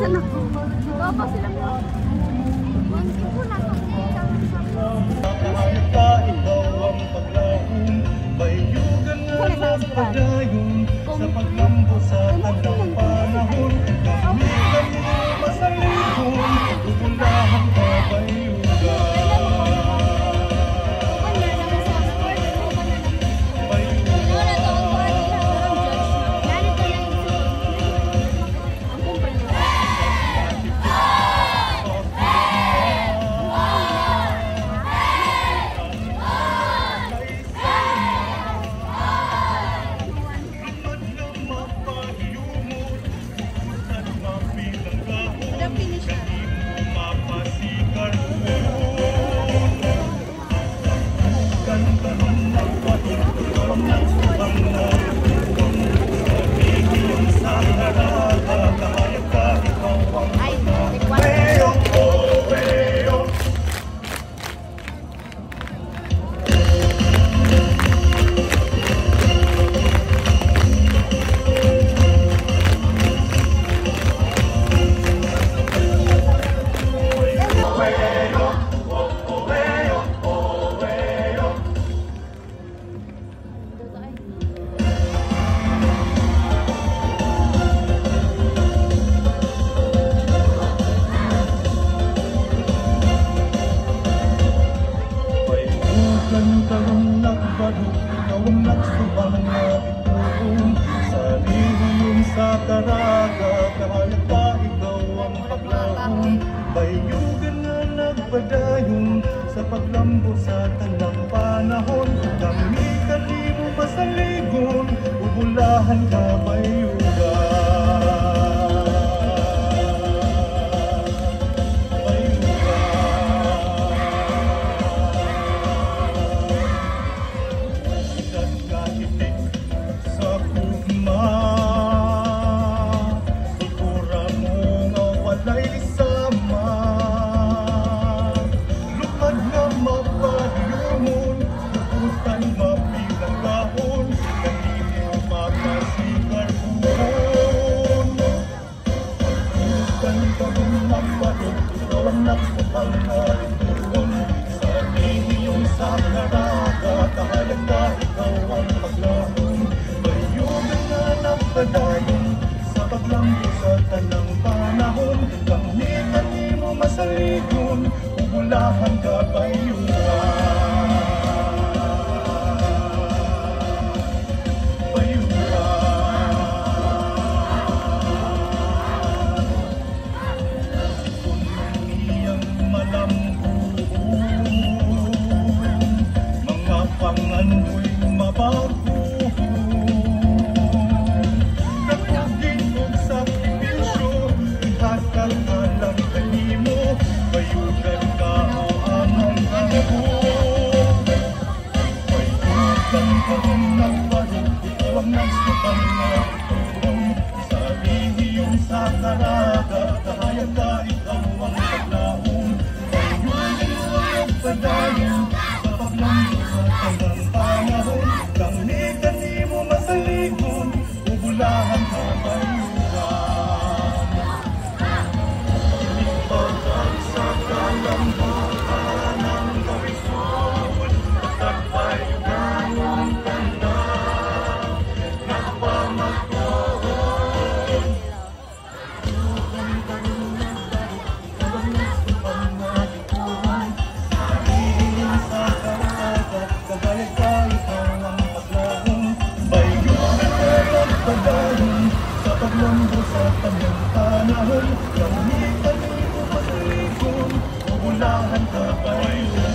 Nasaan ako? Baba sila po. Hindi po na ito. Ikaw ang paglahong, bayugan na nagpadayon sa paglambo sa tanang panahon. Kamitan mo masalikon, bubulahan ka bayugan. Bayugan na nagpadayon sa paglambo sa tanang panahon. Kamitan mo masaligon, bubulahan ka bayugan. Sa paglambo sa tanang panahon, kamitan mo masaligon, bubulahan ka bayugan. Pangando'y mabago, nakugin mong sakripisyo, ihatag ka lang kanimo, bayugan ka o amang ako. Bayugan ka rin ng baro, ikaw ang nagsupang na itulong, sa lihiyong sa karaga, kahayag ka ikaw ang paglaong. Bayugan mo ang padayon, sa paglambo sa tanang panahon, kamitan mo masaligon, bubulahan ka bayugan. Ipagay sa kalambuan ng kawisun, at bayugan ang tanda na pamagdoon. Bayugan ka rin ng baro, ikaw ang nagsupang na ituon, sa lihiyong sa karaga, kahayag ka ikaw ang paglahong. Bayugan ka nagpadayon sa paglambo sa tanang panahon, kamitan mo masaligon, bubulahan ka bayugan.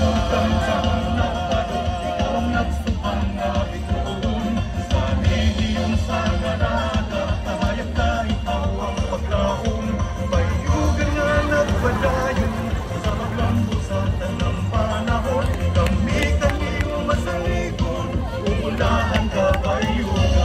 Sa nagpado, ikaw ang nagsupang na bituon, sa lihiyong sa karaga, kahayag ka ikaw ang paglahong. Bayugan nga nagpadayon sa paglambo sa tanang panahon, kamitan mo masaligon, bubulahan ka bayugan.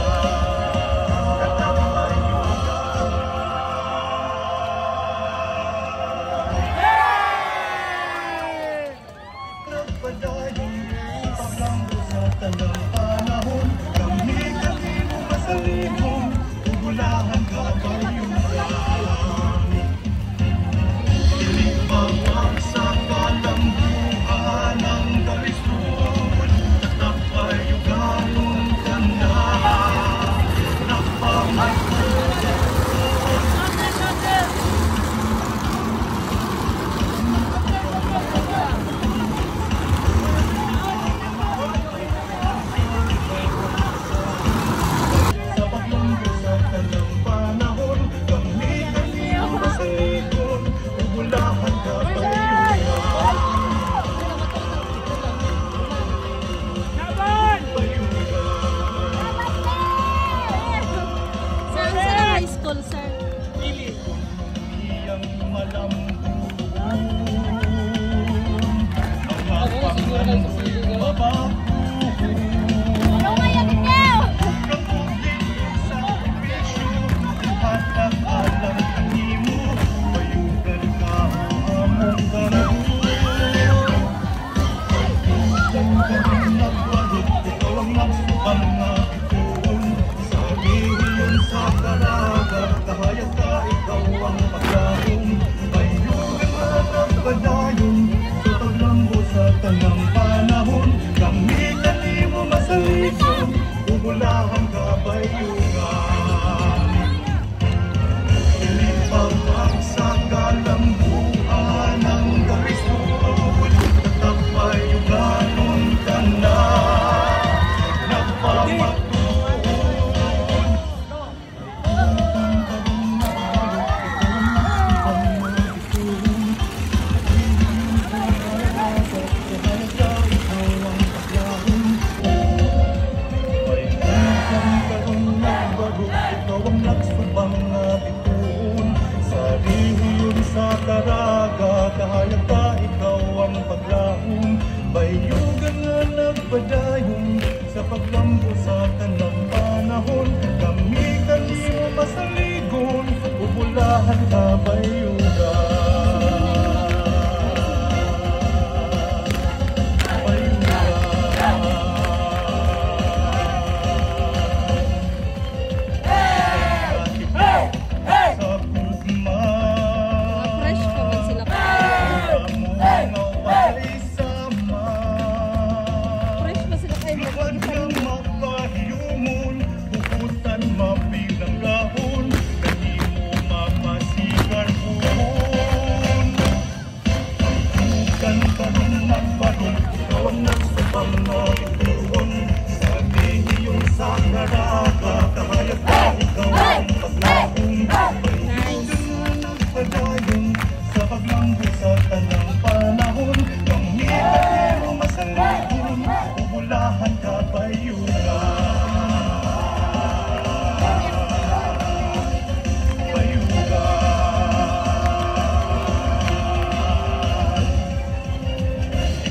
ekonomiyang malambuon, mga pangando'y mabago. Ano nga yan ikaw? Kapugin sa presyo, at nakalang kanimo, bayugan ka among gano'n. Ikaw ang nagsukang na ituon, sabihin sa karaga, kahayag ka, ikaw ang paglaong, bayugan ka ng padayon, sa paglambo sa tanang panahon, kami kanimo masaligon, umulahan ka bayugan. Ilipang ang sa kalambuan ng Karistoon, at bayuganon ka na, napamatuon. Sa karaga, kahayag ka, ikaw ang paglaong, bayugan nga nagpadayon, sa paglambo sa tanang panahon, kami kanimo masaligon, bubulahan ka bayugan. Sa paglambo sa tanang panahon, kami kanimo masaligon, bubulahan ka bayugan.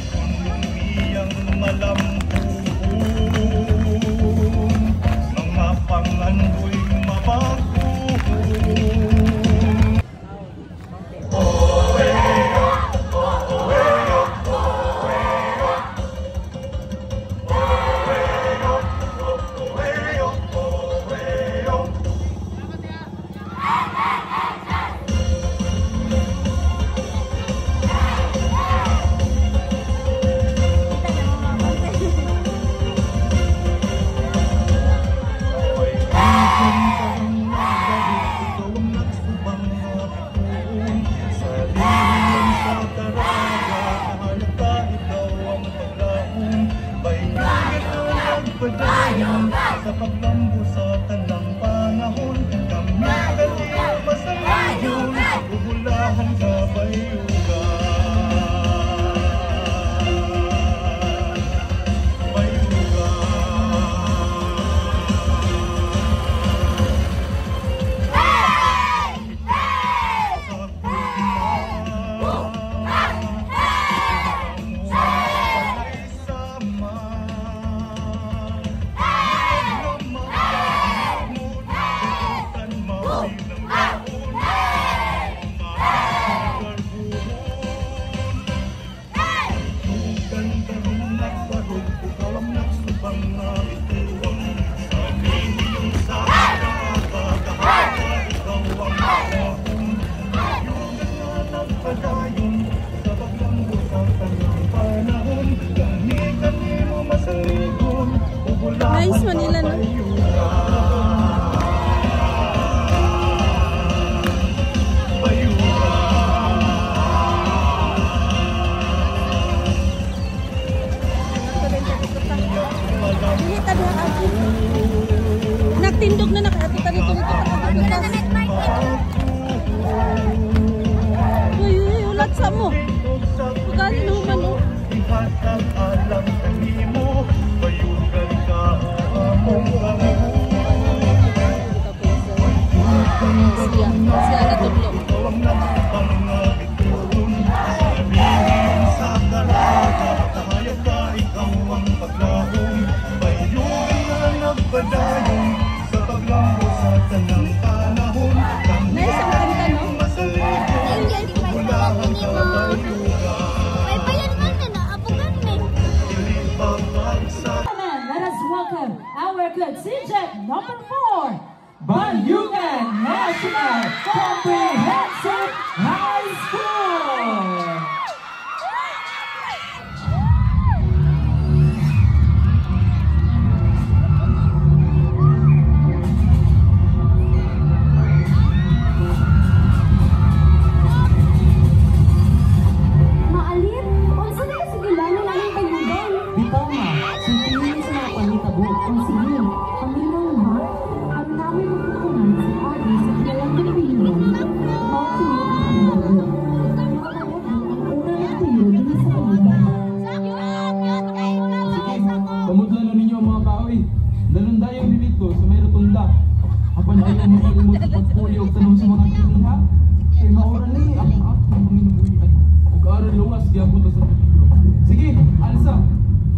Ekonomiyang malambuon, mga pangando'y mabago. Sa paglambo sa tanang panahon, kami kanimo masaligon, bubulahan ka bayugan. Sila natudlo. ikaw ang nagsukang nabituon. Sabihin sa dalaga, kahayag ka, ikaw ang paglaong. Bayugan na nagpadayong sa paglambo sa tanang panahon. Nice ang kanta, no? Wala kang kabayugan. May bayan man na naabugan me. Let us welcome our contingent number 4, Bayugan National Comprehensive High School. Maalit, unsa na sa gilanon ang bayugan? Bitaw na, suntuin sa mga panitabo. Ang sige, paminaw ba? Ang namin magkukunan sa agi sa kilalang Pilipino. Mautuloy ang bago. Makakamot ang unang tuyo din sa bayugan. Kamudlanon ninyo ang mga kahoy. Dalundayong dito sa may rotunda. Apan ayaw mo kalimot sa pagpuli o tanong sa mga kiniha. Kay maoran ni ang aking panginabuhi ay ug-aral luwas gyapon sa peligro. Sige, alsa.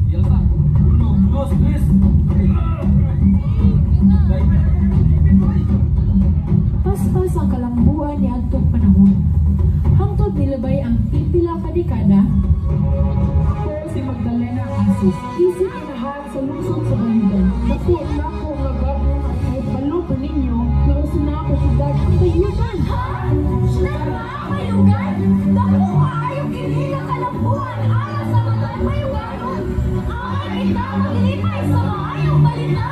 Sige, alsa. 1, 2, 3. Paspas ang kalambuan ni adtong panahon. Hangtod nilabay ang pipila ka dekada. Pero si Magdalena Asis, isip inahan sa lungsod sa Bayugan. Ako na ko nga bago ay balo pa ninyo na usuna ako siyudad ang Bayugan. Ha? Bayugan? Dako kaayong kinila kalambuan alas sa mga bayuganon. Ang ita maglipay sa maayong balita.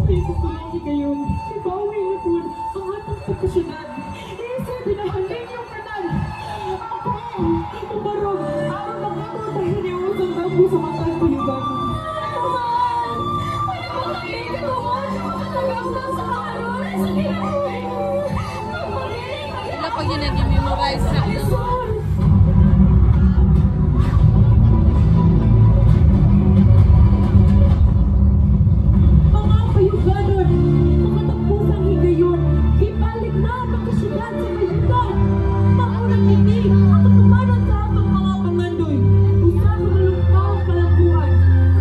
Isusulong kayo, ibawi na po ang atong pagkasyudad. Isa pinahaling yung kanal. Ako, umarog, araw magkakatahin niyo sa tapo sa matang Bayugan. Naman! Wala ko nakita ko sa makatagap lang sa karon sa kinabuhi. Ang mariling Sila pag yun nag-memorize na. Mga Bayuganon, mga tampusang higayon, ibalik na ang pagkasyudad sa Bayugan. Maunang hindi ang katumanan sa atong mga pangandoy. Usa sa malungkaw kalambuan.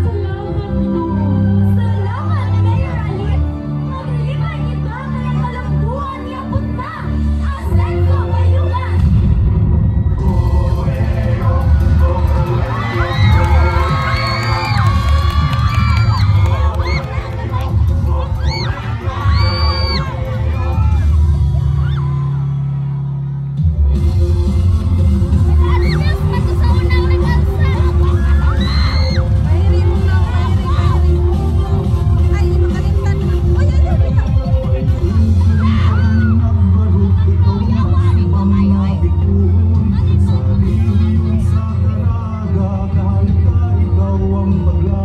Salamat, Ginoo. Salamat, Mayor Alit! Maglibay kita kaya kalambuan niya punta! Asenso Bayugan! Nag-adjust na ko sa unang nag-alsa! Mahiri mo na, mahiri mo. Ay, makalimtan na. Uy, ay, ay, ay. Sabihin sa dalaga, kahit ka ikaw ang maglaong.